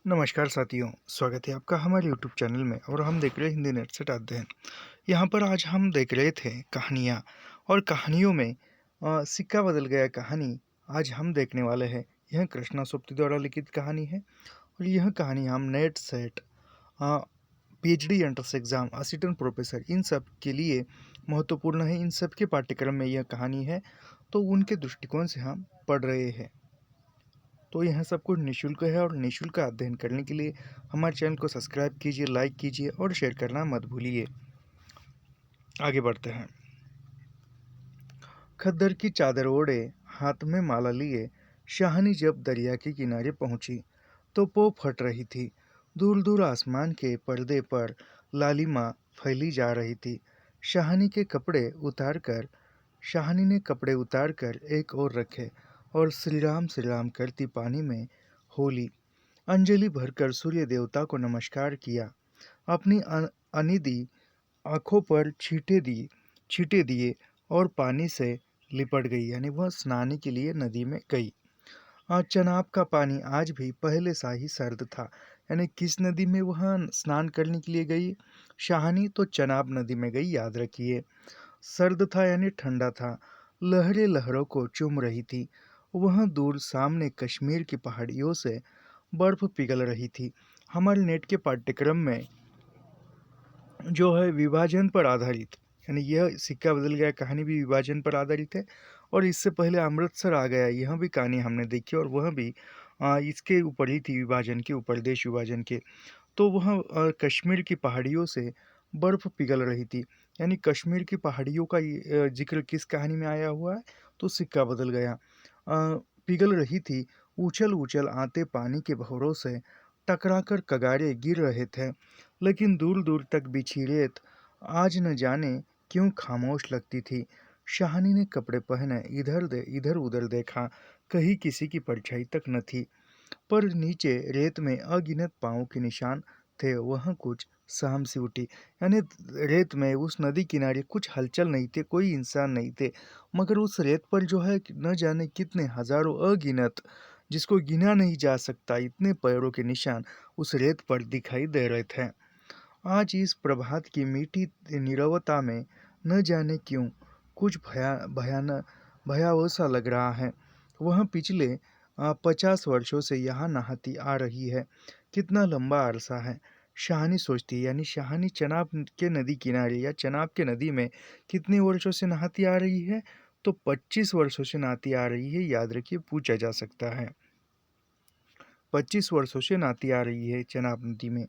नमस्कार साथियों, स्वागत है आपका हमारे यूट्यूब चैनल में और हम देख रहे हैं हिंदी नेट सेट अध्ययन। यहाँ पर आज हम देख रहे थे कहानियाँ और कहानियों में सिक्का बदल गया कहानी आज हम देखने वाले हैं। यह कृष्णा सुप्ति द्वारा लिखित कहानी है और यह कहानी हम net set PhD entrance exam assistant professor in सब के लिए महत्वपूर्ण है। इन सब के पाठ्यक्रम में यह कहानी है, तो उनके दृष्टिकोण से हम पढ़ रहे हैं। तो यह सब कुछ निःशुल्क है और निःशुल्क अध्ययन करने के लिए हमारे चैनल को सब्सक्राइब कीजिए, लाइक कीजिए और शेयर करना मत भूलिए। आगे बढ़ते हैं। खद्दर की चादर ओढ़े, हाथ में माला लिए, शाहनी जब दरिया के किनारे पहुंची तो पो फट रही थी। दूर दूर आसमान के पर्दे पर लालिमा फैली जा रही थी। शाहनी के कपड़े उतारकर शाहनी ने कपड़े उतारकर एक ओर रखे और श्री राम करती पानी में होली अंजलि भरकर सूर्य देवता को नमस्कार किया। अपनी अनिदी आंखों पर छींटे दिए और पानी से लिपट गई, यानी वह स्नान के लिए नदी में गई। चनाब का पानी आज भी पहले सा ही सर्द था। यानी किस नदी में वह स्नान करने के लिए गई? शाहनी तो चनाब नदी में गई, याद रखिए। सर्द था यानी ठंडा था। लहरें लहरों को चूम रही थी। वह दूर सामने कश्मीर की पहाड़ियों से बर्फ पिघल रही थी। हमारे नेट के पाठ्यक्रम में जो है विभाजन पर आधारित, यानी यह सिक्का बदल गया कहानी भी विभाजन पर आधारित है। और इससे पहले अमृतसर आ गया, यह भी कहानी हमने देखी और वह भी इसके ऊपर ही थी, विभाजन के ऊपर, देश विभाजन के। तो वह कश्मीर की पहाड़ियों से बर्फ पिघल रही थी। यानी कश्मीर की पहाड़ियों का जिक्र किस कहानी में आया हुआ है? तो सिक्का बदल गया। पिघल रही थी, उछल उछल आते पानी के भंवरों से टकराकर कगारे गिर रहे थे। लेकिन दूर दूर तक बिछी रेत आज न जाने क्यों खामोश लगती थी। शाहनी ने कपड़े पहने, इधर उधर देखा, कहीं किसी की परछाई तक न थी। पर नीचे रेत में अगिनत पाँव के निशान थे। वह कुछ सहम सी उठी। यानी रेत में उस नदी किनारे कुछ हलचल नहीं थे, कोई इंसान नहीं थे, मगर उस रेत पर जो है न जाने कितने हजारों अगिनत, जिसको गिना नहीं जा सकता, इतने पैरों के निशान उस रेत पर दिखाई दे रहे थे। आज इस प्रभात की मीठी नीरवता में न जाने क्यों कुछ भयावह सा लग रहा है। वह पिछले 50 वर्षों से यहाँ नहाती आ रही है। कितना लंबा अरसा है, शाहनी सोचती है। यानी शाहनी चनाब के नदी किनारे या चनाब के नदी में कितने वर्षों से नहाती आ रही है? तो 25 वर्षों से नहाती आ रही है, याद रखिए, पूछा जा सकता है। 25 वर्षों से नहाती आ रही है चनाब नदी में।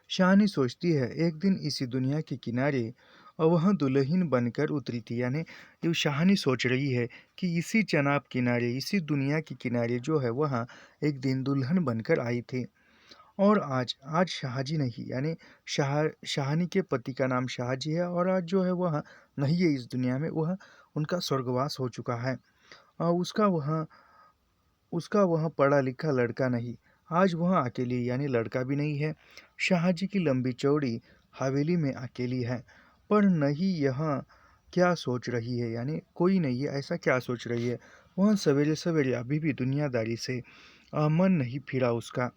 शाहनी सोचती है एक दिन इसी दुनिया के किनारे वह दुल्हन बनकर उतरी थी। यानी ये शाहनी सोच रही है कि इसी चनाब किनारे, इसी दुनिया के किनारे जो है वह एक दिन दुल्हन बनकर आई थी। और आज आज शाहजी नहीं, यानी शाहनी के पति का नाम शाहजी है और आज जो है वह नहीं है इस दुनिया में, वह उनका स्वर्गवास हो चुका है। उसका वह पढ़ा लिखा लड़का नहीं, आज वह अकेली, यानी लड़का भी नहीं है। शाहजी की लंबी चौड़ी हवेली में अकेली है। पर नहीं, यह क्या सोच रही है? यानी कोई नहीं है, ऐसा क्या सोच रही है? वह सवेरे सवेरे अभी भी दुनियादारी से मन नहीं फिरा उसका।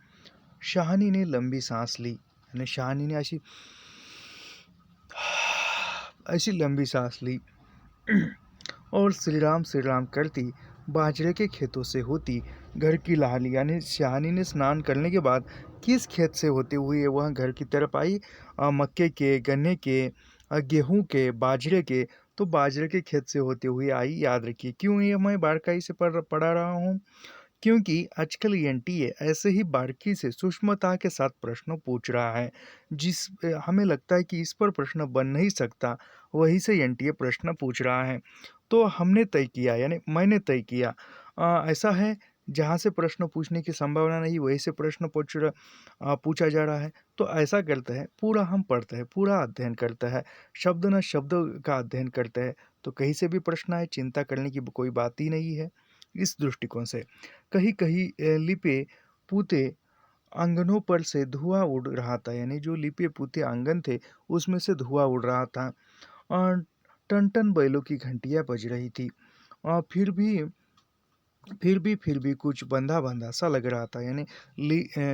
शाहनी ने लंबी सांस ली, यानी शाहनी ने ऐसी ऐसी लंबी सांस ली और श्री राम करती बाजरे के खेतों से होती घर की लाली, यानी शाहनी ने स्नान करने के बाद किस खेत से होते हुए वह घर की तरफ आई? मक्के के, गन्ने के, गेहूं के, बाजरे के। तो बाजरे के खेत से होते हुए आई, याद रखिए। क्यों ये मैं बारकाई से पढ़ा रहा हूँ? क्योंकि आजकल एनटीए ऐसे ही बारीकी से सूक्ष्मता के साथ प्रश्न पूछ रहा है, जिस हमें लगता है कि इस पर प्रश्न बन नहीं सकता, वहीं से एनटीए प्रश्न पूछ रहा है। तो हमने तय किया, यानी मैंने तय किया, ऐसा है जहाँ से प्रश्न पूछने की संभावना नहीं वहीं से प्रश्न पूछा जा रहा है। तो ऐसा करते हैं, पूरा हम पढ़ते हैं, पूरा अध्ययन करते हैं, शब्द न शब्द का अध्ययन करते हैं, तो कहीं से भी प्रश्न आए, चिंता करने की कोई बात ही नहीं है। इस दृष्टिकोण से कहीं कहीं लिपे पूते आंगनों पर से धुआं उड़ रहा था। यानी जो लिपे पूते आंगन थे उसमें से धुआं उड़ रहा था और टन टन बैलों की घंटियां बज रही थी। फिर भी फिर भी कुछ बंधा-बंधा सा लग रहा था, यानी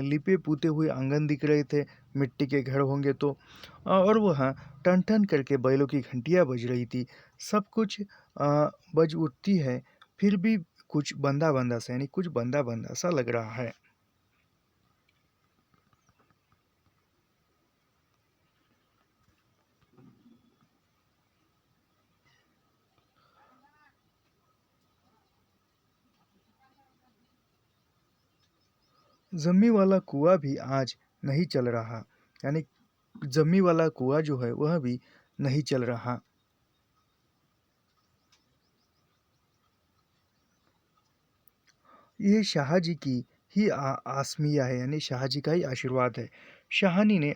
लिपे-पुते हुए आंगन दिख रहे थे, मिट्टी के घर होंगे तो। और वहाँ टन-टन करके बैलों की घंटियाँ बज रही थी। सब कुछ बज उठती है, फिर भी कुछ बंधा-बंधा सा, यानी कुछ बंधा-बंधा सा लग रहा है। जम्मी वाला कुआँ भी आज नहीं चल रहा, यानी जम्मी वाला कुआँ जो है वह भी नहीं चल रहा। ये शाहजी की ही आसमिया है, यानी शाहजी का ही आशीर्वाद है। शाहनी ने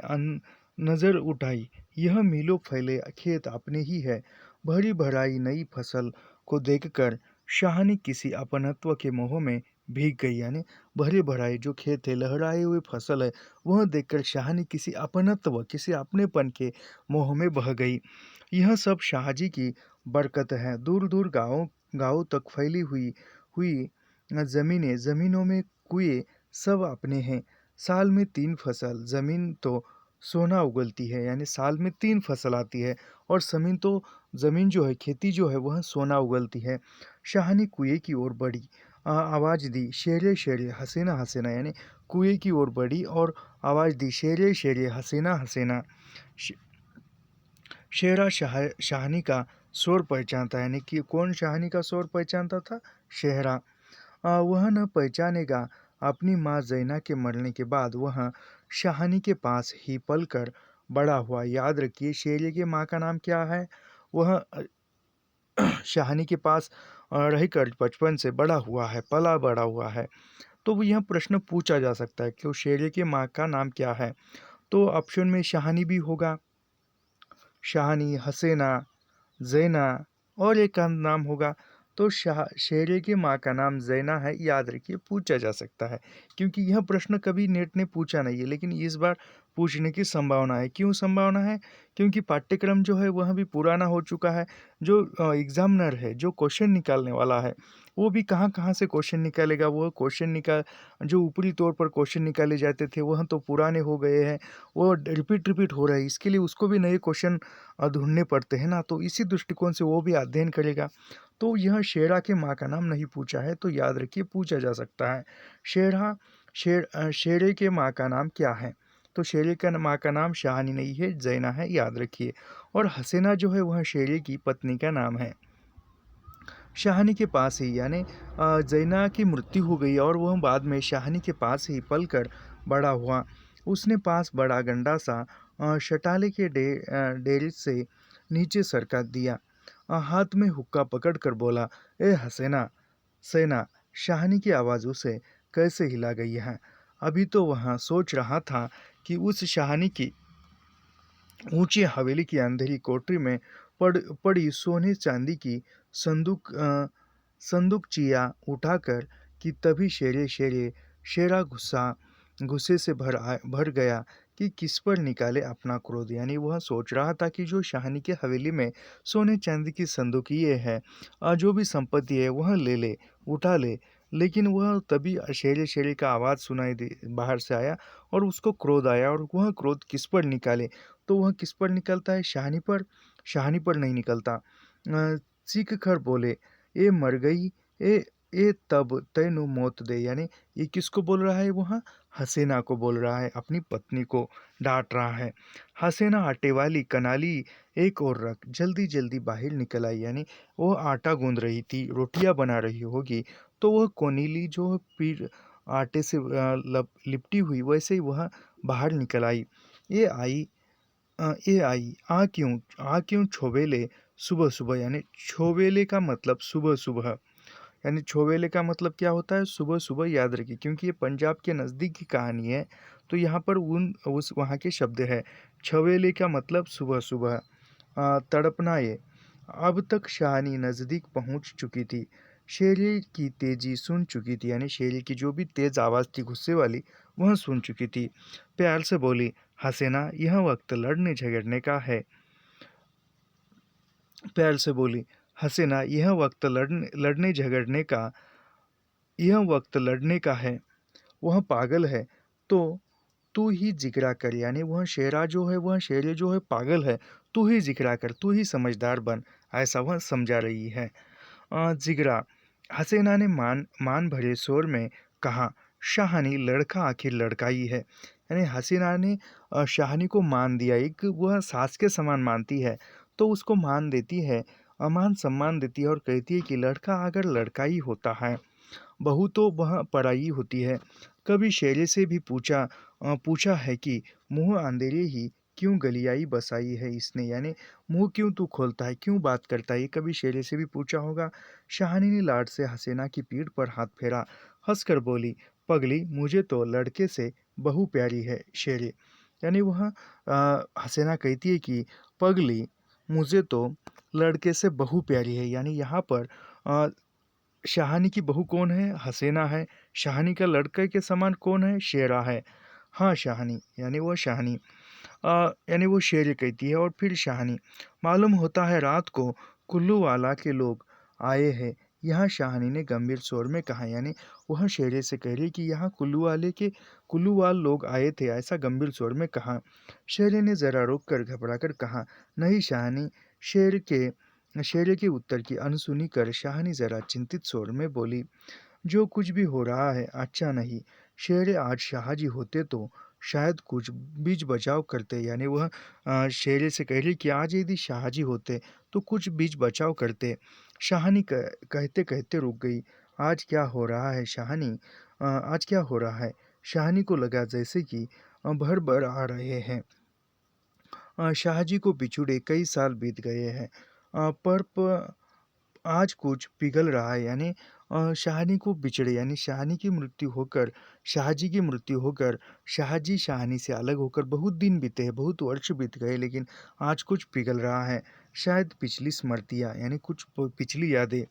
नज़र उठाई। यह मीलों फैले खेत अपने ही है। भरी भराई नई फसल को देखकर शाहनी किसी अपनत्व के मोह में भीग गई, यानी भरे भराई जो खेत है, लहराए हुए फसल है, वह देखकर शाहनी किसी अपनत्व, किसी अपनेपन के मोह में बह गई। यह सब शाहजी की बरकत है। दूर दूर गाँव गाँव तक फैली हुई हुई ज़मीनों में कुएँ सब अपने हैं। साल में 3 फसल ज़मीन तो सोना उगलती है, यानी साल में 3 फसल आती है और ज़मीन जो है, खेती जो है वह सोना उगलती है। शाह ने कुएँ की ओर बढ़ी, आवाज़ दी, शेरे शेरे हसीना हसीना, यानी कुएँ की ओर बढ़ी और आवाज़ दी, शेरे शेरे हसीना हसीना। श शेरा शाहनी का शोर पहचानता है, यानी कि कौन शाहनी का शोर पहचानता था? शेरा। वह न पहचानेगा। अपनी माँ ज़ैना के मरने के बाद वह शाहनी के पास ही पल कर बड़ा हुआ। याद रखिए, शेरे की माँ का नाम क्या है? वह शाहनी के पास रहकर बचपन से बड़ा हुआ है, पला बड़ा हुआ है। तो यह प्रश्न पूछा जा सकता है कि शेरे की माँ का नाम क्या है? तो ऑप्शन में शाहनी भी होगा, शाहनी, हसीना, ज़ैना, और एक का नाम होगा। तो शेरे की माँ का नाम ज़ैना है, याद रखिए, पूछा जा सकता है। क्योंकि यह प्रश्न कभी नेट ने पूछा नहीं है, लेकिन इस बार पूछने की संभावना है। क्यों संभावना है? क्योंकि पाठ्यक्रम जो है वह भी पुराना हो चुका है। जो एग्जामिनर है, जो क्वेश्चन निकालने वाला है, वो भी कहाँ कहाँ से क्वेश्चन निकालेगा। वह क्वेश्चन निकाल जो ऊपरी तौर पर क्वेश्चन निकाले जाते थे वह तो पुराने हो गए हैं, वो रिपीट रिपीट हो रहा है। इसके लिए उसको भी नए क्वेश्चन ढूँढने पड़ते हैं ना, तो इसी दृष्टिकोण से वो भी अध्ययन करेगा। तो यह शेरा के माँ का नाम नहीं पूछा है, तो याद रखिए पूछा जा सकता है। शेरे के माँ का नाम क्या है? तो शेरे का माँ का नाम शाहानी नहीं है, ज़ैना है, याद रखिए। और हसीना जो है वह शेरे की पत्नी का नाम है। शाहानी के पास ही, यानी ज़ैना की मृत्यु हो गई और वह बाद में शाहानी के पास ही पल कर बड़ा हुआ। उसने पास बड़ा गंडा सा शटाले के डेरे से नीचे सरका दिया। हाथ में हुक्का पकड़कर बोला, ए हसीना, सेना। शाहानी की आवाज़ उसे कैसे हिला गई है। अभी तो वह सोच रहा था कि उस शाहानी की ऊंची हवेली की अंधेरी कोठरी में पड़ी सोने चांदी की संदूकचियाँ उठाकर कि तभी शेरा गुस्से से भर गया कि किस पर निकाले अपना क्रोध। यानी वह सोच रहा था कि जो शाहनी के हवेली में सोने चांदी की संदूकिये है, जो भी संपत्ति है वह ले ले, उठा ले। लेकिन वह तभी शेरे शेरे का आवाज़ सुनाई दे बाहर से आया और उसको क्रोध आया, और वह क्रोध किस पर निकाले? तो वह किस पर निकलता है? शाहानी पर नहीं निकलता। चीख कर बोले, ए मर गई, ए ए तब तैनु मौत दे। यानी ये किसको बोल रहा है? वह हसीना को बोल रहा है, अपनी पत्नी को डांट रहा है। हसीना, आटे वाली कनाली एक और रख, जल्दी जल्दी बाहर निकल आई। यानी वो आटा गूंद रही थी, रोटियां बना रही होगी, तो वह कोनीली जो पीर आटे से लिपटी हुई, वैसे ही वह बाहर निकल आई। ये आई ए आई, आ क्यों छोवेले सुबह सुबह। यानी छोवेले का मतलब सुबह सुबह, यानी छोवेले का मतलब क्या होता है? सुबह सुबह, याद रखिए, क्योंकि ये पंजाब के नज़दीक की कहानी है। तो यहाँ पर उस वहाँ के शब्द है। छवेले का मतलब सुबह सुबह। तड़पना ये। अब तक शाहानी नज़दीक पहुँच चुकी थी। शेरे की तेजी सुन चुकी थी, यानी शेरे की जो भी तेज़ आवाज़ थी गुस्से वाली, वह सुन चुकी थी। प्यार से बोली, हसीना, यह वक्त लड़ने झगड़ने का है। प्यार से बोली, हसीना, यह वक्त लड़ने झगड़ने का यह वक्त लड़ने का है, वह पागल है, तो तू ही जिगरा कर, यानी वह शेरा जो है, वह शेरे जो है पागल है, तू ही जिगरा कर, तू ही समझदार बन, ऐसा वह समझा रही है। जिगरा। हसीना ने मान मान भरे शोर में कहा, शाहानी लड़का आखिर लड़का ही है। यानी हसीना ने शाहानी को मान दिया, एक वह सास के समान मानती है, तो उसको मान देती है, मान सम्मान देती है और कहती है कि लड़का अगर लड़का ही होता है, बहू तो वह पराई होती है। कभी शेरे से भी पूछा है कि मुँह अंधेरे ही क्यों गलियाई बसाई है इसने, यानी मुँह क्यों तू खोलता है, क्यों बात करता है, ये कभी शेरे से भी पूछा होगा। शहानी ने लाड से हसीना की पीठ पर हाथ फेरा, हंसकर बोली, पगली मुझे तो लड़के से बहू प्यारी है शेरे। यानी वह हसीना कहती है कि पगली मुझे तो लड़के से बहू प्यारी है, यानी यहाँ पर अ, शाहानी की बहू कौन है? हसीना है। शाहानी का लड़के के समान कौन है? शेरा है। हाँ शाहानी, यानी वो शाहानी, यानी वो शेर कहती है। और फिर शाहानी, मालूम होता है रात को कुल्लू वाला के लोग आए हैं। यहाँ शाहानी ने गंभीर स्वर में कहा, यानी वह शेरे से कह रही कि यहाँ कुल्लू वाल लोग आए थे, ऐसा गंभीर स्वर में कहा। शेरे ने जरा रुक कर घबरा कर कहा, नहीं शाहानी। शेर के शेरे के उत्तर की अनसुनी कर शाहानी जरा चिंतित स्वर में बोली, जो कुछ भी हो रहा है अच्छा नहीं। शेरे आज शाहजी होते तो शायद कुछ बीच बचाव करते, यानी वह शेरे से कह रही कि आज यदि शाहजी होते तो कुछ बीच बचाव करते। शाहानी कहते कहते रुक गई। आज क्या हो रहा है शाहानी? आज क्या हो रहा है? शाहानी को लगा जैसे कि भर भर आ रहे हैं। शाहजी को बिछुड़े कई साल बीत गए हैं, पर आज कुछ पिघल रहा है, यानी शाहानी को बिछड़े, यानी शाहानी की मृत्यु होकर, शाहजी की मृत्यु होकर, शाहजी शाहानी से अलग होकर बहुत दिन बीते हैं, बहुत वर्ष बीत गए, लेकिन आज कुछ पिघल रहा है। शायद पिछली स्मृतियाँ, यानी कुछ पिछली यादें।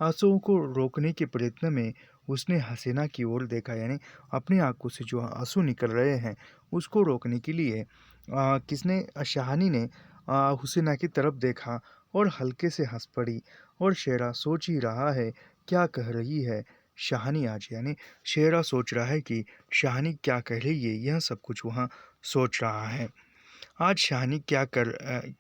आंसुओं को रोकने के प्रयत्न में उसने हसीना की ओर देखा, यानी अपनी आंखों से जो आंसू निकल रहे हैं उसको रोकने के लिए किसने शाहानी ने हुसैना की तरफ देखा और हल्के से हंस पड़ी। और शेरा सोच ही रहा है क्या कह रही है शाहानी आज, यानी शेरा सोच रहा है कि शाहानी क्या कह रही है, यह सब कुछ वहाँ सोच रहा है। आज शाहानी क्या कर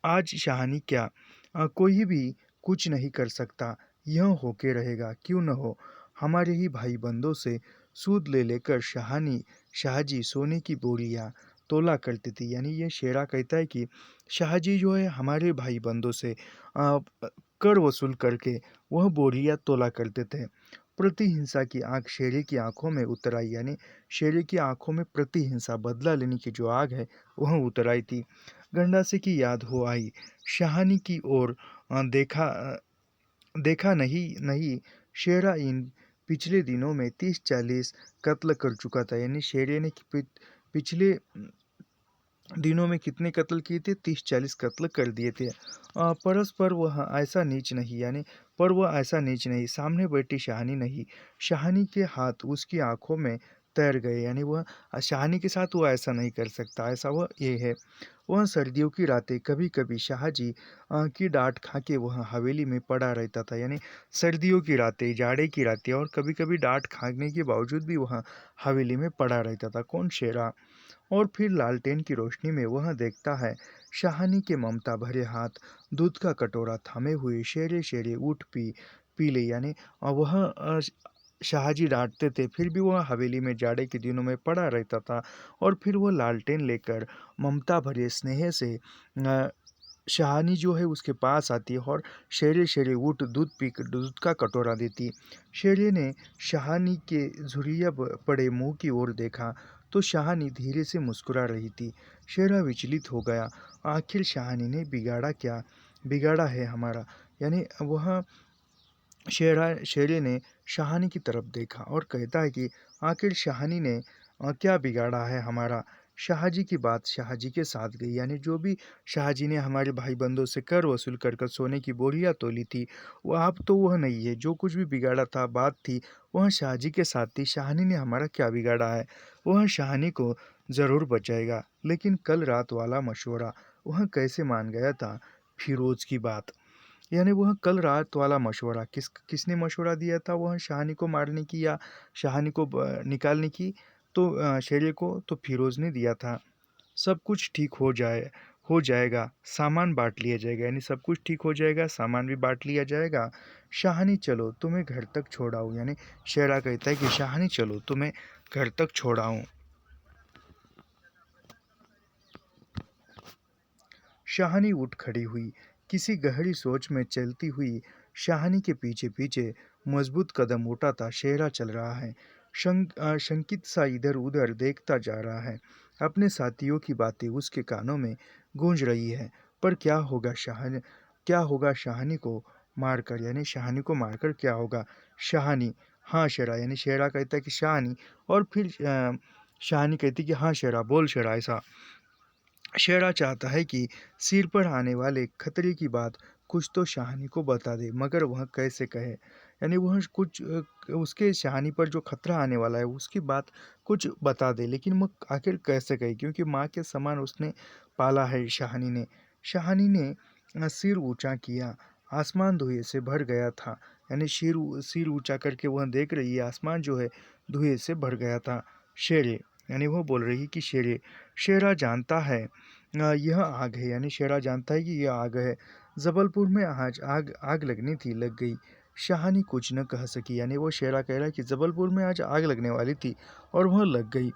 आज शाहानी क्या कोई भी कुछ नहीं कर सकता, यह होके रहेगा, क्यों न हो। हमारे ही भाई बंदों से सूद ले लेकर शाहजी सोने की बोरियां तोला करती थी, यानी ये शेरा कहता है कि शाहजी जो है हमारे भाई बंदों से कर वसूल करके वह बोरियां तोला करते थे। प्रतिहिंसा की आग शेरे की आंखों में उतर आई, यानी शेरे की आंखों में प्रतिहिंसा, बदला लेने की जो आग है वह उतर आई थी। गंडासे की याद हो आई। शाहानी की ओर देखा नहीं नहीं। शेरा इन पिछले दिनों में 30-40 कत्ल कर चुका था, यानी शेरे ने पिछले दिनों में कितने कत्ल किए थे? 30-40 कत्ल कर दिए थे। परस्पर वह ऐसा नीच नहीं, यानी पर वह ऐसा नीच नहीं, सामने बैठी शाहानी नहीं। शाहानी के हाथ उसकी आंखों में तैर गए, यानी वह शाहानी के साथ वो ऐसा नहीं कर सकता, ऐसा वह ये है। वह सर्दियों की रातें कभी कभी शाहजी की डांट खा के वह हवेली में पड़ा रहता था, यानी सर्दियों की रातें, जाड़े की रातें, और कभी कभी डांट खाने के बावजूद भी वह हवेली में पड़ा रहता था। कौन? शेरा। और फिर लालटेन की रोशनी में वह देखता है शाहानी के ममता भरे हाथ दूध का कटोरा थामे हुए। शेरे शेरे उठ पी ले, यानी शाहजी डांटते थे फिर भी वह हवेली में जाड़े के दिनों में पड़ा रहता था। और फिर वह लालटेन लेकर ममता भरे स्नेह से शाहानी जो है उसके पास आती है और शेरे शेरे उठ दूध का कटोरा देती। शेरे ने शाहानी के झुर्रिया पड़े मुंह की ओर देखा तो शाहानी धीरे से मुस्कुरा रही थी। शेरा विचलित हो गया, आखिर शाहानी ने बिगाड़ा क्या? बिगाड़ा है हमारा, यानी वह शेरे ने शाहानी की तरफ देखा और कहता है कि आखिर शाहानी ने क्या बिगाड़ा है हमारा। शाहजी की बात शाहजी के साथ गई, यानी जो भी शाहजी ने हमारे भाई बंदों से कर वसूल कर कर सोने की बोरियां तोली थी, वह अब तो वह नहीं है। जो कुछ भी बिगाड़ा था, बात थी, वह शाहजी के साथ थी। शाहानी ने हमारा क्या बिगाड़ा है? वह शाहानी को ज़रूर बचाएगा, लेकिन कल रात वाला मशवरा वह कैसे मान गया था? फिरोज की बात। यानी वह कल रात वाला मशवरा किसने मशवरा दिया था, वह शाहानी को मारने की या शाहानी को निकालने की? तो शेरे को तो फिरोज़ ने दिया था। सब कुछ ठीक हो जाएगा, सामान बाँट लिया जाएगा, यानी सब कुछ ठीक हो जाएगा, सामान भी बाँट लिया जाएगा। शाहानी चलो तुम्हें घर तक छोड़ आऊँ, यानी शेरा कहता है कि शाहानी चलो तुम्हें घर तक छोड़ आऊँ। शाहानी उठ खड़ी हुई, किसी गहरी सोच में चलती हुई। शाहानी के पीछे पीछे मजबूत कदम उठाता शेरा चल रहा है। शंकित सा इधर उधर देखता जा रहा है। अपने साथियों की बातें उसके कानों में गूंज रही है। पर क्या होगा शाहानी को मारकर, यानी शाहानी को मारकर क्या होगा? शाहानी, हाँ शेरा, यानी शेरा कहता है कि शाहानी, और फिर शाहानी कहती कि हाँ शेरा, बोल शेरा। ऐसा शेरा चाहता है कि सिर पर आने वाले खतरे की बात कुछ तो शाहानी को बता दे, मगर वह कैसे कहे? यानी वह कुछ उसके शाहानी पर जो खतरा आने वाला है उसकी बात कुछ बता दे, लेकिन वह आखिर कैसे कहे, क्योंकि माँ के समान उसने पाला है शाहानी ने। शाहानी ने सिर ऊंचा किया। आसमान धुएं से भर गया था, यानी सिर ऊंचा करके वह देख रही है, आसमान जो है धुएं से भर गया था। शेरे, यानी वह बोल रही कि शेरे, शेरा जानता है यह आग है, यानी शेरा जानता है कि यह आग है। जबलपुर में आज आग आग लगनी थी, लग गई। शाहानी कुछ न कह सकी, यानी वो शेरा कह रहा है कि जबलपुर में आज आग लगने वाली थी और वह लग गई।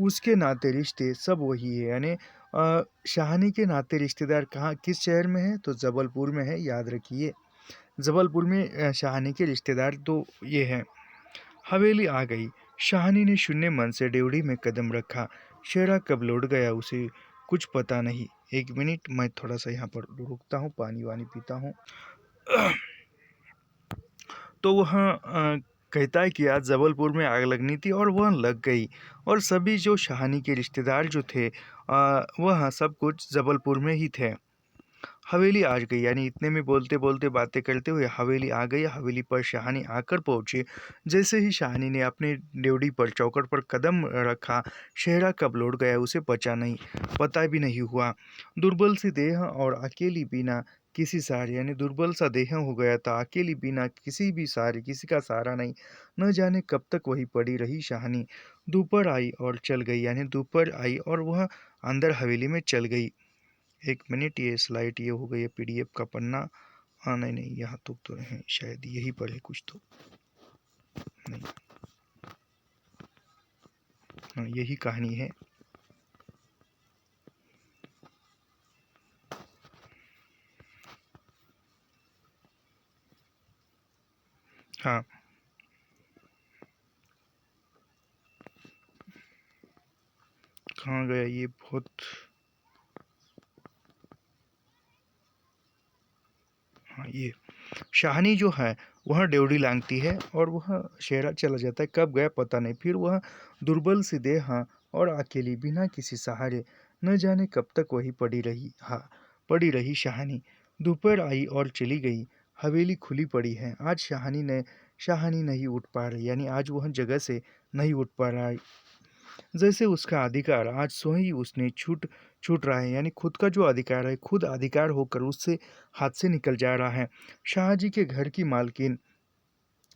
उसके नाते रिश्ते सब वही है, यानी शाहानी के नाते रिश्तेदार कहाँ किस शहर में है, तो जबलपुर में है, याद रखिए। जबलपुर में शाहानी के रिश्तेदार तो ये हैं। हवेली आ गई। शाहानी ने शून्य मन से ड्योढ़ी में कदम रखा। शेरा कब लौट गया उसे कुछ पता नहीं। एक मिनट, मैं थोड़ा सा यहाँ पर रुकता हूँ, पानी वानी पीता हूँ। तो वह कहता है कि आज जबलपुर में आग लगनी थी और वह लग गई, और सभी जो शाहानी के रिश्तेदार जो थे वह सब कुछ जबलपुर में ही थे। हवेली आ गई, यानी इतने में बोलते बोलते बातें करते हुए हवेली आ गई। हवेली पर शाहानी आकर पहुंची। जैसे ही शाहानी ने अपने ड्योढ़ी पर चौकट पर कदम रखा, शेरा कब लौट गया उसे पता भी नहीं हुआ। दुर्बल सी देह और अकेली बिना किसी सहारे, यानी दुर्बल सा देह हो गया था, अकेली बिना किसी भी सहारे, किसी का सहारा नहीं। न जाने कब तक वही पड़ी रही शाहानी। दोपहर आई और चल गई, यानी दोपहर आई और वह अंदर हवेली में चल गई। एक मिनट, ये स्लाइड ये हो गई है पीडीएफ का पन्ना। हाँ नहीं नहीं, यहाँ तो है, शायद यही पर है कुछ तो। नहीं, हाँ यही कहानी है। हाँ, कहाँ गया ये बहुत। हाँ, ये शाहानी जो है वह ड्योढ़ी लांघती है और वह शेरा चला जाता है, कब गया पता नहीं। फिर वह दुर्बल सी देह और अकेली बिना किसी सहारे, न जाने कब तक वही पड़ी रही। हाँ, पड़ी रही शाहानी। दोपहर आई और चली गई। हवेली खुली पड़ी है। आज शाहानी नहीं उठ पा रही, यानी आज वह जगह से नहीं उठ पा रहा है। जैसे उसका अधिकार आज स्वयं ही उसने छूट रहा है, यानी खुद का जो अधिकार है खुद अधिकार होकर उससे हाथ से निकल जा रहा है। शाहजी के घर की मालकिन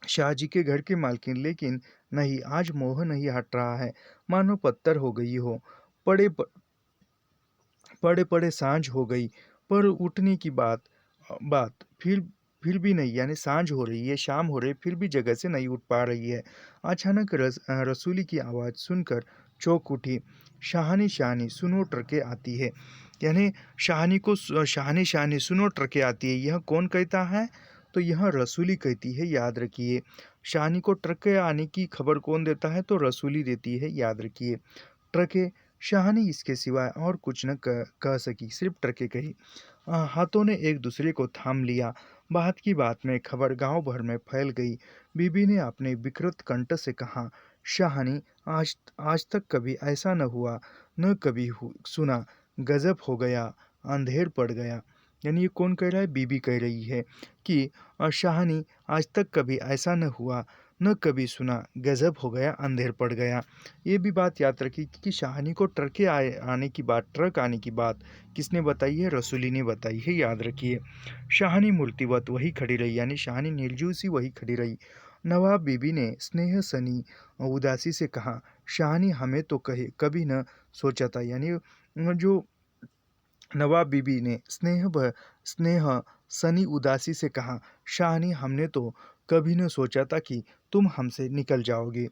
शाहजी के घर की मालकिन, लेकिन नहीं, आज मोह नहीं हट रहा है, मानो पत्थर हो गई हो। पड़े पड़े पड़े सांझ हो गई, पर उठने की बात फिर भी नहीं, यानी सांझ हो रही है, शाम हो रही है, फिर भी जगह से नहीं उठ पा रही है। अचानक रसूली की आवाज़ सुनकर चौंक उठी। शाहानी शाहानी सुनो ट्रकें आती है, यानी शाहानी शाहानी सुनो ट्रकें आती है। यह कौन कहता है? तो यह रसूली कहती है, याद रखिए। शाहानी को ट्रकें आने की खबर कौन देता है? तो रसूली देती है, याद रखिए। ट्रकें। शाहानी इसके सिवाय और कुछ न कह सकी, सिर्फ ट्रकें कही। हाथों ने एक दूसरे को थाम लिया। बात की बात में खबर गांव भर में फैल गई। बीबी ने अपने विकृत कंठ से कहा, शाहानी, आज तक कभी ऐसा न हुआ, न कभी सुना। गजब हो गया, अंधेर पड़ गया। यानी ये कौन कह रहा है? बीबी कह रही है कि शाहानी, आज तक कभी ऐसा न हुआ, न कभी सुना, गजब हो गया, अंधेर पड़ गया। ये भी बात याद रखी कि शाहनी को ट्रक आने की बात किसने बताई है? रसूली ने बताई है, याद रखिए। शाहनी मूर्तिवत वही खड़ी रही, यानी शाहनी निर्जीव सी वही खड़ी रही। नवाब बीबी ने स्नेह सनी उदासी से कहा, शाहनी हमें तो कहे कभी न सोचा था, यानी जो नवाब बीबी ने स्नेह सनी उदासी से कहा, शाहनी हमने तो कभी न सोचा था कि तुम हमसे निकल जाओगे।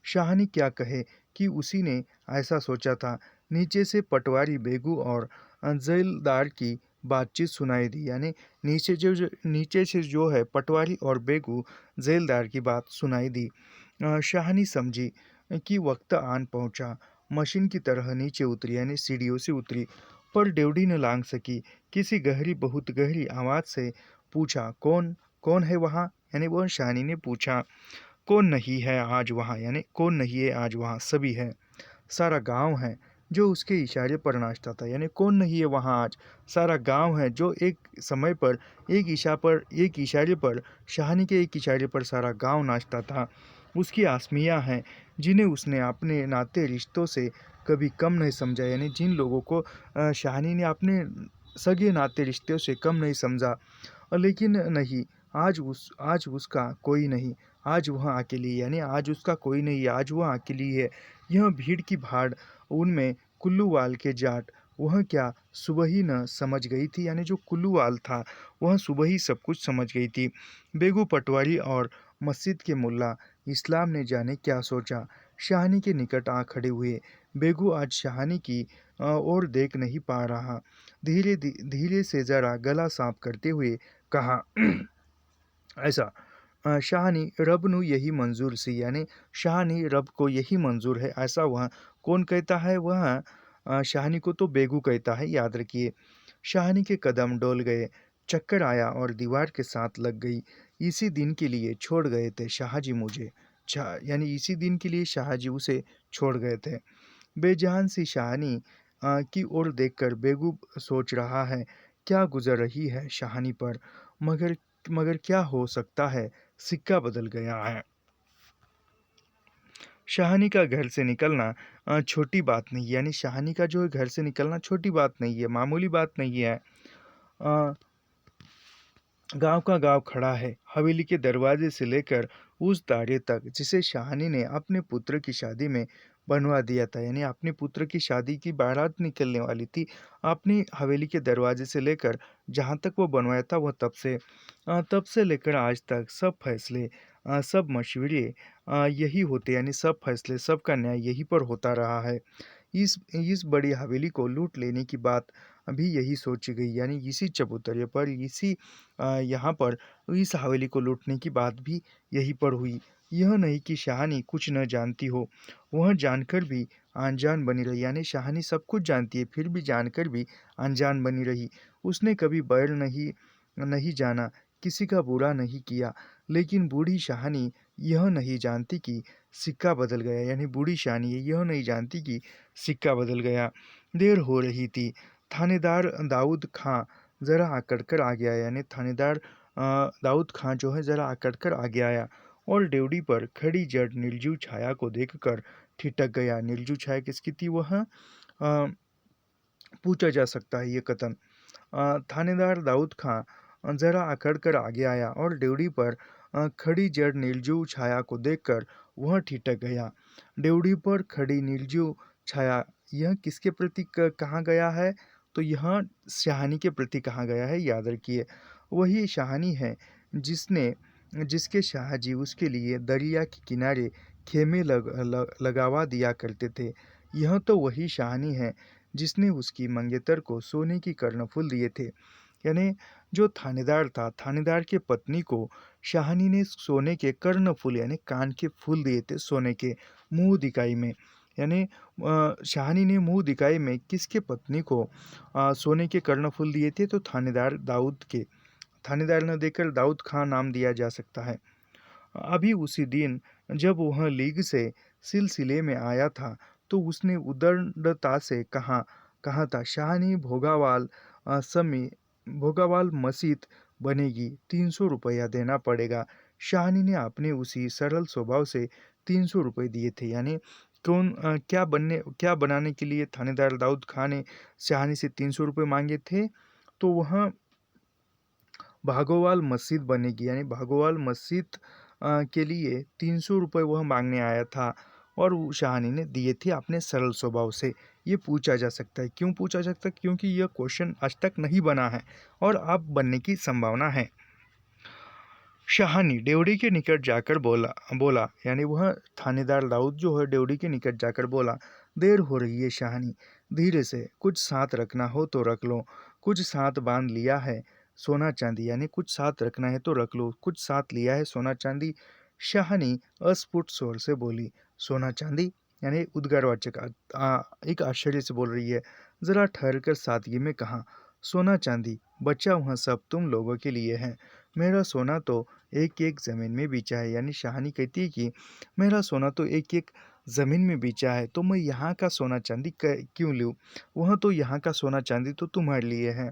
शाहनी क्या कहे कि उसी ने ऐसा सोचा था। नीचे से पटवारी बेगू और जैलदार की बातचीत सुनाई दी, यानी नीचे से जो है पटवारी और बेगू जैलदार की बात सुनाई दी। शाहनी समझी कि वक्त आन पहुंचा। मशीन की तरह नीचे उतरी, यानी सीढ़ियों से उतरी, पर डेवढ़ी न लांघ सकी। किसी बहुत गहरी आवाज़ से पूछा, कौन कौन है वहाँ? यानी वह शानी ने पूछा, कौन नहीं है आज वहाँ? यानी कौन नहीं है आज वहाँ? सभी है, सारा गांव है। जो उसके इशारे पर नाचता था, यानी कौन नहीं है वहाँ आज? सारा गांव है। जो एक समय पर एक इशारे पर शाहनी के एक इशारे पर सारा गांव नाचता था। उसकी आसमियाँ हैं जिन्हें उसने अपने नाते रिश्तों से कभी कम नहीं समझा, यानी जिन लोगों को शाहनी ने अपने सगे नाते रिश्तों से कम नहीं समझा। लेकिन नहीं, आज उसका कोई नहीं। आज वह अकेली, यानी आज उसका कोई नहीं है, आज वह अकेली है। यह भीड़ की भाड़, उनमें कुल्लूवाल के जाट, वह क्या सुबह ही न समझ गई थी? यानी जो कुल्लूवाल था वह सुबह ही सब कुछ समझ गई थी। बेगू पटवारी और मस्जिद के मुल्ला इस्लाम ने जाने क्या सोचा। शाहनी के निकट आ खड़े हुए। बेगू आज शाहनी की ओर देख नहीं पा रहा। धीरे से जरा गला साफ करते हुए कहा, ऐसा शाहनी रब नु यही मंजूर सी, यानी शाहनी रब को यही मंजूर है, ऐसा वह कौन कहता है? वह शाहनी को तो बेगू कहता है, याद रखिए। शाहनी के कदम डोल गए, चक्कर आया और दीवार के साथ लग गई। इसी दिन के लिए छोड़ गए थे शाहजी मुझे, यानी इसी दिन के लिए शाहजी उसे छोड़ गए थे। बेजान सी शाहनी की ओर देखकर बेगू सोच रहा है, क्या गुजर रही है शाहनी पर। मगर मगर क्या हो सकता है? सिक्का बदल गया है। शाहनी का घर से निकलना छोटी बात नहीं, यानी शाहनी का जो है घर से निकलना छोटी बात नहीं है, मामूली बात नहीं है। अ, गांव का गांव खड़ा है, हवेली के दरवाजे से लेकर उस दाढ़ी तक जिसे शाहनी ने अपने पुत्र की शादी में बनवा दिया था, यानी अपने पुत्र की शादी की बारात निकलने वाली थी। अपनी हवेली के दरवाजे से लेकर जहाँ तक वो बनवाया था, वह तब से लेकर आज तक सब फैसले, सब मशवरे यही होते, यानी सब फैसले, सबका न्याय यहीं पर होता रहा है। इस बड़ी हवेली को लूट लेने की बात अभी यही सोची गई, यानी इसी चबूतरे पर, यहाँ पर इस हवेली को लूटने की बात भी यहीं पर हुई। यह नहीं कि शाहनी कुछ न जानती हो, वह जानकर भी अनजान बनी रही, यानी शाहनी सब कुछ जानती है फिर भी जानकर भी अनजान बनी रही। उसने कभी बैर नहीं नहीं जाना, किसी का बुरा नहीं किया। लेकिन बूढ़ी शाहनी यह नहीं जानती कि सिक्का बदल गया, यानी बूढ़ी शाहनी यह नहीं जानती कि सिक्का बदल गया। देर हो रही थी। थानेदार दाऊद खां ज़रा आकड़ कर आगे आया, यानी थानेदार दाऊद खां जो है ज़रा आकड़ कर आगे आया और ड्योढ़ी पर खड़ी जड़ निर्जीव छाया को देखकर ठिठक गया। निर्जीव छाया किसकी थी? वह पूछा जा सकता है ये कथन। थानेदार दाऊद खां ज़रा अकड़ कर आगे आया और ड्योढ़ी पर खड़ी जड़ निर्जीव छाया को देखकर वह ठिठक गया। ड्योढ़ी पर खड़ी निर्जीव छाया, यह किसके प्रति कहा गया है? तो यह शाहनी के प्रति कहा गया है, याद रखिए। वही शाहनी है जिसके शाहजी उसके लिए दरिया के किनारे खेमे लगवा दिया करते थे। यह तो वही शाहनी है जिसने उसकी मंगेतर को सोने की कर्णफूल दिए थे। यानी जो थानेदार था, थानेदार के पत्नी को शाहनी ने सोने के कर्णफूल, यानी कान के फूल दिए थे सोने के, मुंह दिखाई में। यानी शाहनी ने मुंह दिखाई में किसके पत्नी को सोने के कर्णफूल दिए थे? तो थानेदार दाऊद के। थानेदार न देकर दाऊद खां नाम दिया जा सकता है। अभी उसी दिन जब वह लीग से सिलसिले में आया था, तो उसने उदंडता से कहा था, शाहनी भोगावाल मस्जिद बनेगी, 300 रुपया देना पड़ेगा। शाहानी ने अपने उसी सरल स्वभाव से 300 रुपये दिए थे। यानी क्या बनाने के लिए थानेदार दाऊद खां ने शाहानी से 300 रुपये मांगे थे? तो वह भागोवाल मस्जिद बनेगी, यानी भागोवाल मस्जिद के लिए 300 रुपये वह मांगने आया था और वो शाहानी ने दिए थे अपने सरल स्वभाव से। ये पूछा जा सकता है। क्यों पूछा जा सकता है? क्योंकि यह क्वेश्चन आज तक नहीं बना है और अब बनने की संभावना है। शाहानी ड्योढ़ी के निकट जाकर बोला बोला यानी वह थानेदार दाऊद जो है ड्योढ़ी के निकट जाकर बोला, देर हो रही है शाहानी, धीरे से, कुछ साथ रखना हो तो रख लो, कुछ साथ बांध लिया है सोना चांदी, यानी कुछ साथ रखना है तो रख लो, कुछ साथ लिया है सोना चांदी। शाहानी अस्फुट स्वर से बोली, सोना चांदी, यानी उद्गारवाचक एक आश्चर्य से बोल रही है। जरा ठहर कर सादगी में कहा, सोना चांदी बचा हुआ सब तुम लोगों के लिए है, मेरा सोना तो एक एक ज़मीन में बेचा है। यानी शाहानी कहती है कि मेरा सोना तो एक एक ज़मीन में बेचा है, तो मैं यहाँ का सोना चांदी क्यों लूँ? वह तो यहाँ का सोना चांदी तो तुम्हारे लिए है।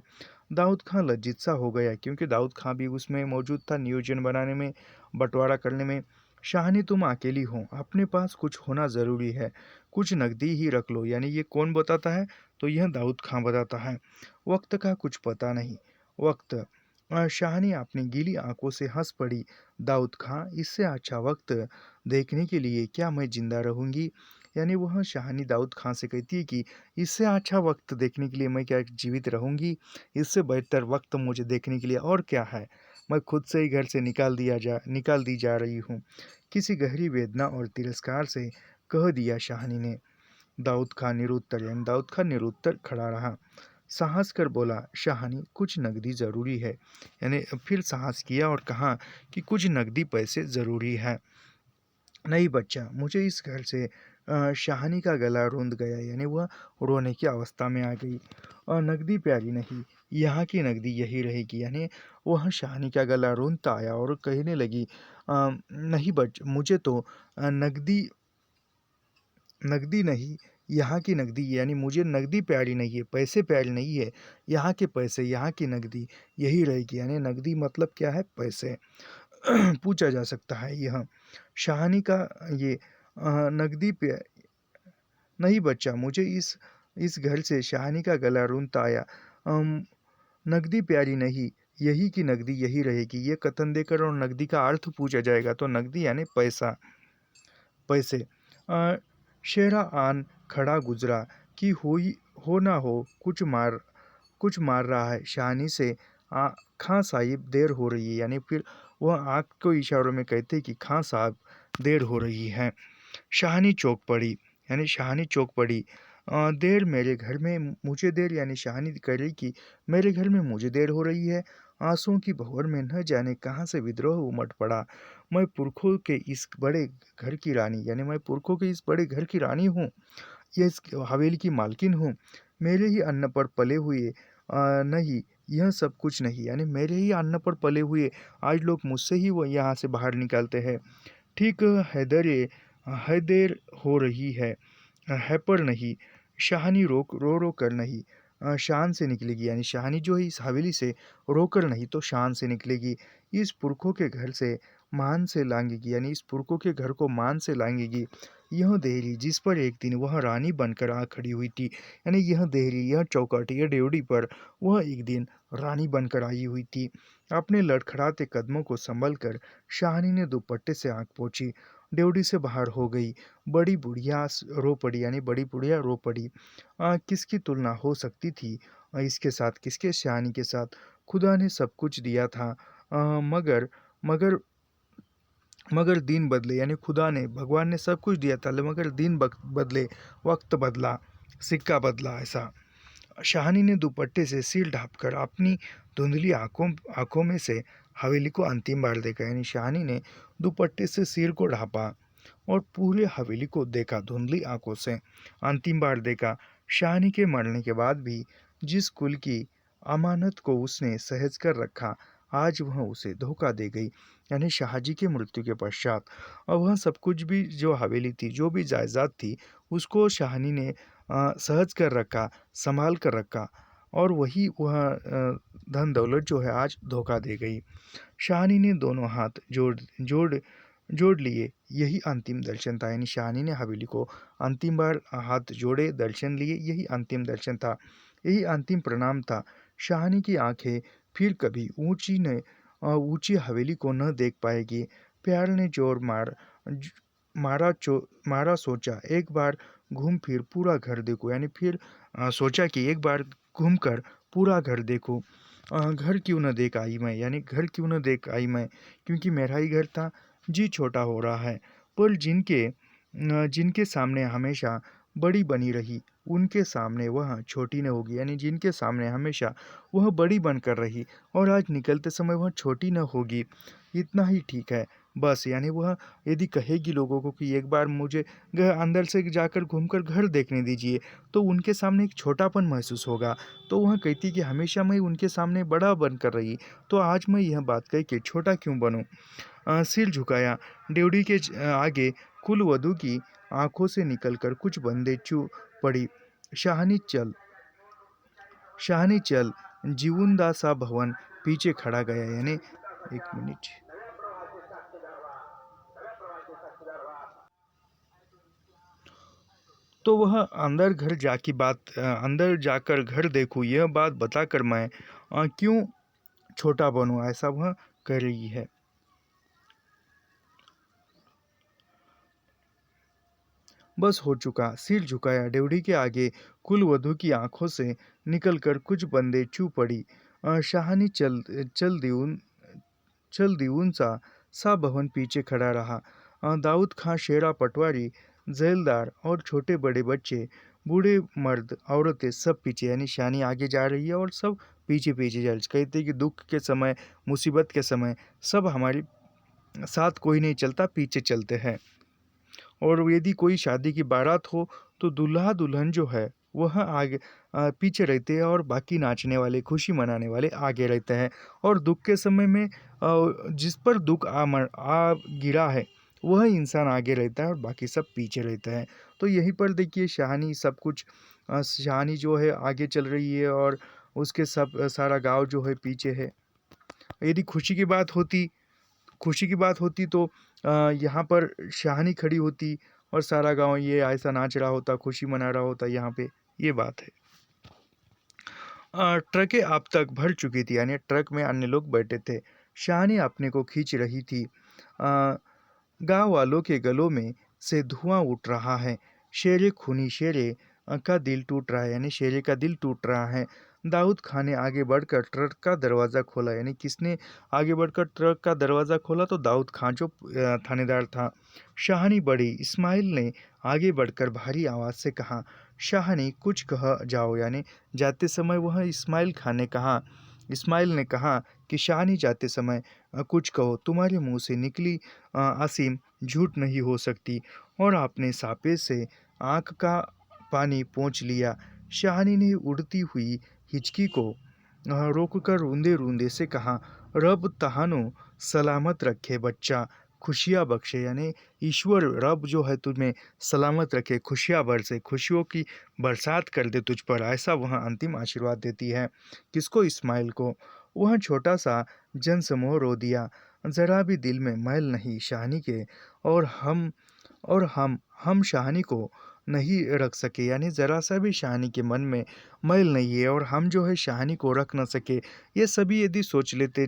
दाऊद खां लज्जित सा हो गया, क्योंकि दाऊद खां भी उसमें मौजूद था, नियोजन बनाने में, बंटवारा करने में। शाहानी तुम अकेली हो, अपने पास कुछ होना ज़रूरी है, कुछ नकदी ही रख लो। यानी ये कौन बताता है? तो यह दाऊद खां बताता है। वक्त का कुछ पता नहीं। वक्त शाहानी अपनी गीली आंखों से हंस पड़ी। दाऊद खां, इससे अच्छा वक्त देखने के लिए क्या मैं जिंदा रहूंगी? यानी वह शाहानी दाऊद खां से कहती है कि इससे अच्छा वक्त देखने के लिए मैं क्या जीवित रहूंगी? इससे बेहतर वक्त मुझे देखने के लिए और क्या है? मैं खुद से ही घर से निकाल दी जा रही हूँ। किसी गहरी वेदना और तिरस्कार से कह दिया शाहानी ने। दाऊद खां निरुत्तर खड़ा रहा। साहस कर बोला, शाहानी कुछ नकदी ज़रूरी है। यानी फिर साहस किया और कहा कि कुछ नकदी पैसे ज़रूरी है। नहीं बच्चा, मुझे इस घर से शाहानी का गला रूंध गया, यानी वह रोने की अवस्था में आ गई। और नकदी प्यारी नहीं, यहाँ की नकदी यही रहेगी। यानी वह शाहानी का गला रूंधता आया और कहने लगी, नहीं मुझे तो नकदी नकदी नहीं, यहाँ की नकदी, यानी मुझे नकदी प्यारी नहीं है, पैसे प्यारे नहीं है, यहाँ के पैसे, यहाँ की नकदी यही रहेगी। यानी नकदी मतलब क्या है? पैसे। पूछा जा सकता है यह शाहानी का ये नकदी पे नहीं बच्चा, मुझे इस घर से शाहानी का गला रूंधता आया। नकदी प्यारी नहीं, यही की नकदी यही रहेगी। ये कथन देकर और नकदी का अर्थ पूछा जाएगा तो नकदी यानी पैसा, पैसे। शेरा आन खड़ा गुजरा कि हो ना हो कुछ मार रहा है शाहानी से। खां साहिब देर हो रही है, यानी फिर वह आँख को इशारों में कहते कि खां साहब देर हो रही है। शाहानी चौंक पड़ी, यानी शाहानी चौंक पड़ी। देर मेरे घर में मुझे देर, यानी शाहानी कह रही कि मेरे घर में मुझे देर हो रही है। आंसुओं की भंवर में न जाने कहाँ से विद्रोह उमड़ पड़ा। मैं पुरखों के इस बड़े घर की रानी, यानी मैं पुरखों के इस बड़े घर की रानी हूँ, ये इस हवेली की मालकिन हूँ। मेरे ही अन्न पर पले हुए नहीं, यह सब कुछ नहीं, यानी मेरे ही अन्न पर पले हुए आज लोग मुझसे ही वो यहाँ से बाहर निकालते हैं। ठीक है, देर हो रही है पर नहीं। शाहानी रो रो कर नहीं, शान से निकलेगी। यानी शाहानी जो है इस हवेली से रोकर नहीं तो शान से निकलेगी। इस पुरखों के घर से मान से लांघेगी, यानी इस पुरखों के घर को मान से लांघेगी। यह देहरी जिस पर एक दिन वह रानी बनकर आ खड़ी हुई थी, यानी यह देहरी, यह चौकट, यह ड्योढ़ी पर वह एक दिन रानी बनकर आई हुई थी। अपने लड़खड़ाते कदमों को संभल कर शाहानी ने दुपट्टे से आंख पोंछी, ड्योढ़ी से बाहर हो गई। बड़ी बुढ़िया रो पड़ी, यानी बड़ी बुढ़िया रो पड़ी। किसकी तुलना हो सकती थी इसके साथ, किसके? शाहानी के साथ। खुदा ने सब कुछ दिया था, मगर मगर मगर दिन बदले, यानी खुदा ने, भगवान ने सब कुछ दिया था, मगर दिन बदले, वक्त बदला, सिक्का बदला। ऐसा शाहानी ने दुपट्टे से सिर ढांपकर अपनी धुंधली आंखों में से हवेली को अंतिम बार देखा, यानी शाहानी ने दुपट्टे से सिर को ढांपा और पूरे हवेली को देखा, धुंधली आंखों से अंतिम बार देखा। शाहानी के मरने के बाद भी जिस कुल की अमानत को उसने सहेज कर रखा, आज वह उसे धोखा दे गई। यानी शाहजी के मृत्यु के पश्चात और वह सब कुछ भी, जो हवेली थी, जो भी जायदाद थी, उसको शाहानी ने सहज कर रखा, संभाल कर रखा, और वही वह धन दौलत जो है आज धोखा दे गई। शाहनी ने दोनों हाथ जोड़ जोड़ जोड़ लिए। यही अंतिम दर्शन था, यानी शाहनी ने हवेली को अंतिम बार हाथ जोड़े, दर्शन लिए, यही अंतिम दर्शन था, यही अंतिम प्रणाम था। शाहनी की आंखें फिर कभी ऊंची हवेली को न देख पाएगी। प्यार ने जोर ज- मारा, सोचा एक बार घूम फिर पूरा घर देखो, यानी फिर सोचा कि एक बार घूम कर पूरा घर देखो। घर क्यों न देख आई मैं, यानी घर क्यों न देख आई मैं, क्योंकि मेरा ही घर था। जी छोटा हो रहा है, पर जिनके सामने हमेशा बड़ी बनी रही, उनके सामने वह छोटी न होगी, यानी जिनके सामने हमेशा वह बड़ी बनकर रही और आज निकलते समय वह छोटी न होगी। इतना ही ठीक है बस, यानी वह यदि कहेगी लोगों को कि एक बार मुझे अंदर से जाकर घूमकर घर देखने दीजिए, तो उनके सामने एक छोटापन महसूस होगा। तो वह कहती कि हमेशा मैं उनके सामने बड़ा बनकर रही, तो आज मैं यह बात कह के छोटा क्यों बनूं। सिर झुकाया। ड्योढ़ी के आगे कुलवधू की आंखों से निकलकर कुछ बंदे चू पड़ी। शाहनी चल शाहनी चल जीवुंदा सा भवन पीछे खड़ा गया, यानी एक मिनट। तो वह अंदर जाकर घर देखूं, यह बात बताकर मैं क्यों छोटा बनूं, ऐसा वह कह रही है। बस हो चुका। सिर झुकाया। ड्योढ़ी के आगे कुलवधू की आंखों से निकलकर कुछ बंदे चू पड़ी। शाहनी चल दीउन सा भवन पीछे खड़ा रहा। दाऊद खां, शेरा, पटवारी, जेलदार और छोटे बड़े बच्चे, बूढ़े मर्द, औरतें सब पीछे, यानी शानी आगे जा रही है और सब पीछे पीछे जा रही है। कहते हैं कि दुख के समय, मुसीबत के समय सब हमारे साथ कोई नहीं चलता, पीछे चलते हैं। और यदि कोई शादी की बारात हो तो दूल्हा दुल्हन जो है वह आगे पीछे रहते हैं और बाकी नाचने वाले, खुशी मनाने वाले आगे रहते हैं। और दुख के समय में जिस पर दुख आ गिरा है वह इंसान आगे रहता है और बाकी सब पीछे रहते हैं। तो यहीं पर देखिए शाहानी सब कुछ, शाहानी जो है आगे चल रही है और उसके सारा गांव जो है पीछे है। यदि खुशी की बात होती तो यहाँ पर शाहानी खड़ी होती और सारा गांव ये ऐसा नाच रहा होता, खुशी मना रहा होता। यहाँ पे ये बात है। ट्रकें अब तक भर चुकी थी, यानी ट्रक में अन्य लोग बैठे थे। शाहानी अपने को खींच रही थी। गांव वालों के गलों में से धुआं उठ रहा है। शेरे का दिल टूट रहा है, यानी शेरे का दिल टूट रहा है। दाऊद खान ने आगे बढ़कर ट्रक का दरवाज़ा खोला, यानी किसने आगे बढ़कर ट्रक का दरवाज़ा खोला, तो दाऊद खान जो थानेदार था। शाहानी बड़ी इस्माइल ने आगे बढ़कर भारी आवाज़ से कहा, शाहानी कुछ कह जाओ, यानी जाते समय वह इस्माइल ने कहा कि शाहानी जाते समय कुछ कहो, तुम्हारे मुंह से निकली असीम झूठ नहीं हो सकती। और आपने सापे से आंख का पानी पोंछ लिया। शाहानी ने उड़ती हुई हिचकी को रोककर रूंदे रूंदे से कहा, रब तहानो सलामत रखे बच्चा, खुशियाँ बख्शे, यानी ईश्वर रब जो है तुम्हें सलामत रखे, खुशियाँ बरसे, खुशियों की बरसात कर दे तुझ पर, ऐसा वह अंतिम आशीर्वाद देती है। किसको? इस्माइल को। वह छोटा सा जनसमूह रो दिया। जरा भी दिल में मैल नहीं शाहानी के, और हम शाहानी को नहीं रख सके, यानी ज़रा सा भी शाहानी के मन में मैल नहीं है और हम जो है शाहानी को रख न सके। ये सभी यदि सोच लेते,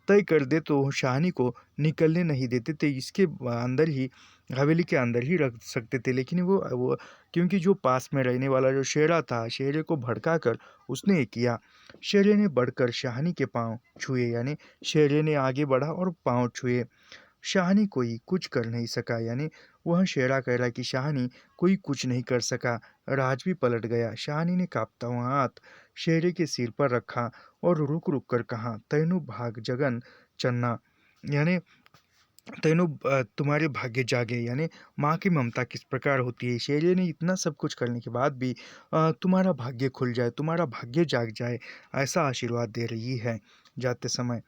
तय कर दे, तो शाहानी को निकलने नहीं देते थे, इसके अंदर ही, हवेली के अंदर ही रख सकते थे। लेकिन वो क्योंकि जो पास में रहने वाला जो शेरा था, शेरे को भड़का कर उसने ये किया। शेरे ने बढ़कर शाहानी के पाँव छुए, यानी शेरे ने आगे बढ़ा और पाँव छुए। शाहानी कोई कुछ कर नहीं सका, यानी वह शेरा कह रहा कि शाहानी कोई कुछ नहीं कर सका। राज भी पलट गया। शाहानी ने कांपता हुआ हाथ शेरे के सिर पर रखा और रुक रुक कर कहा, तैनु भाग जगन चन्ना, यानी तुम्हारे भाग्य जागे, यानी माँ की ममता किस प्रकार होती है। शेरे ने इतना सब कुछ करने के बाद भी तुम्हारा भाग्य खुल जाए, तुम्हारा भाग्य जाग जाए, ऐसा आशीर्वाद दे रही है जाते समय।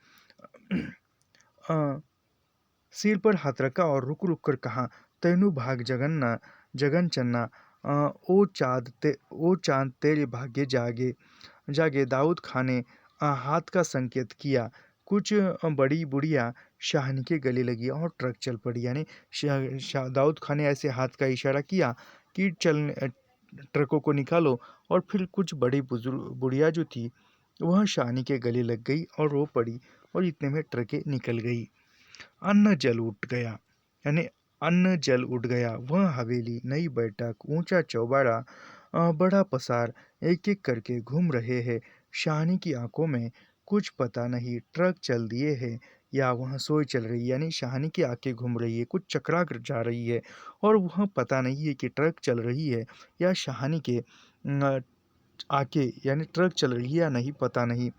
सिर पर हाथ रखा और रुक रुक कर कहा, तैनु भाग जगन चन्ना, ओ चांद तेरे भाग्य जागे जागे। दाऊद खान ने हाथ का संकेत किया। कुछ बड़ी बुढ़िया शाहनी के गले लगी और ट्रक चल पड़ी। यानी दाऊद खान ने ऐसे हाथ का इशारा किया कि ट्रकों को निकालो, और फिर कुछ बड़ी बुजुर्ग बुढ़िया जो थी वह शाहनी के गले लग गई और रो पड़ी, और इतने में ट्रकें निकल गई। अन्न जल उठ गया, यानी अन्न जल उठ गया। वह हवेली, नई बैठक, ऊंचा चौबारा, बड़ा पसार एक एक करके घूम रहे हैं। शाहनी की आंखों में कुछ पता नहीं ट्रक चल दिए हैं या वह सोई चल रही है। यानी शाहनी की आंखें घूम रही है, कुछ चकरा कर जा रही है, और वह पता नहीं है कि ट्रक चल रही है या शाहनी के आंखें, यानी ट्रक चल रही है या नहीं, पता नहीं।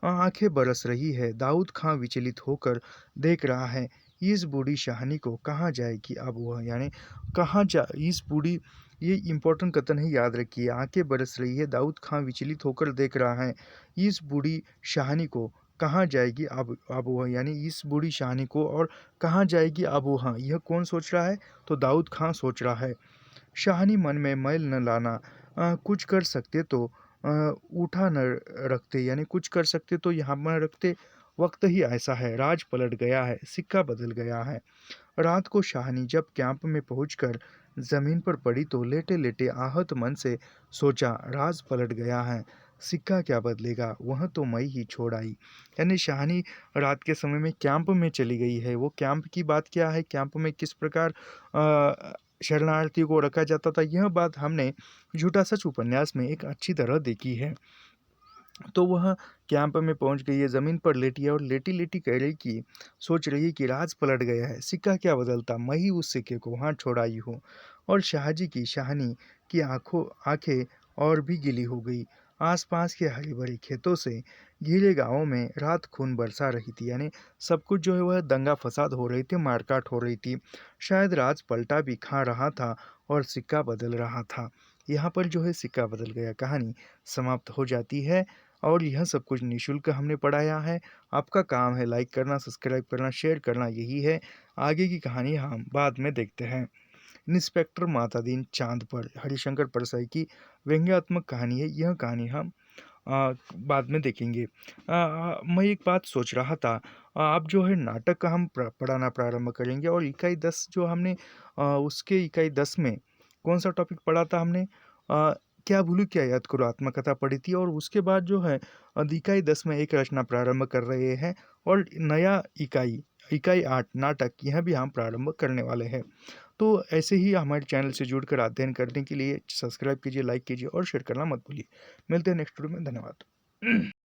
आंखें बरस रही है। दाऊद खां विचलित होकर देख रहा है, इस बूढ़ी शाहनी को कहाँ जाएगी अब वह, यानी कहाँ जा इस बूढ़ी, ये इम्पोर्टेंट कथन है, याद रखिए। आंखें बरस रही है, दाऊद खां विचलित होकर देख रहा है, इस बूढ़ी शाहनी को कहाँ जाएगी अब वह, यानी इस बूढ़ी शाहनी को और कहाँ जाएगी अब वह। यह कौन सोच रहा है? तो दाऊद खां सोच रहा है। शाहनी मन में मैल न लाना, कुछ कर सकते तो उठा न रखते, यानी कुछ कर सकते तो यहाँ न रखते। वक्त ही ऐसा है, राज पलट गया है, सिक्का बदल गया है। रात को शाहनी जब कैंप में पहुंचकर जमीन पर पड़ी तो लेटे लेटे आहत मन से सोचा, राज पलट गया है, सिक्का क्या बदलेगा, वह तो मैं ही छोड़ आई। यानी शाहनी रात के समय में कैंप में चली गई है। वो कैंप की बात क्या है, कैंप में किस प्रकार शरणार्थियों को रखा जाता था, यह बात हमने झूठा सच उपन्यास में एक अच्छी तरह देखी है। तो वह कैंप में पहुंच गई है, ज़मीन पर लेटी है और लेटी लेटी कह रही कि सोच रही है कि राज पलट गया है, सिक्का क्या बदलता, मैं ही उस सिक्के को वहाँ छोड़ाई हूँ। और शाहजी की शाहनी की आंखें और भी गीली हो गई। आसपास के हरे भरे खेतों से घिरे गांवों में रात खून बरसा रही थी। यानी सब कुछ जो है वह दंगा फसाद हो रही थी, मारकाट हो रही थी। शायद राज पलटा भी खा रहा था और सिक्का बदल रहा था। यहाँ पर जो है सिक्का बदल गया, कहानी समाप्त हो जाती है। और यह सब कुछ निःशुल्क हमने पढ़ाया है। आपका काम है लाइक करना, सब्सक्राइब करना, शेयर करना, यही है। आगे की कहानी हम बाद में देखते हैं। इंस्पेक्टर मातादीन चांद पर, हरिशंकर परसाई की व्यंग्यात्मक कहानी है। यह कहानी हम बाद में देखेंगे। मैं एक बात सोच रहा था, आप जो है नाटक का हम पढ़ाना प्रारंभ करेंगे, और इकाई 10 जो हमने उसके इकाई 10 में कौन सा टॉपिक पढ़ा था हमने, क्या भूलू क्या याद करो आत्मकथा पढ़ी थी। और उसके बाद जो है इकाई 10 में एक रचना प्रारंभ कर रहे हैं, और नया इकाई इकाई 8 नाटक, यह भी हम प्रारंभ करने वाले हैं। तो ऐसे ही हमारे चैनल से जुड़कर अध्ययन करने के लिए सब्सक्राइब कीजिए, लाइक कीजिए और शेयर करना मत भूलिए। मिलते हैं नेक्स्ट वीडियो में। धन्यवाद।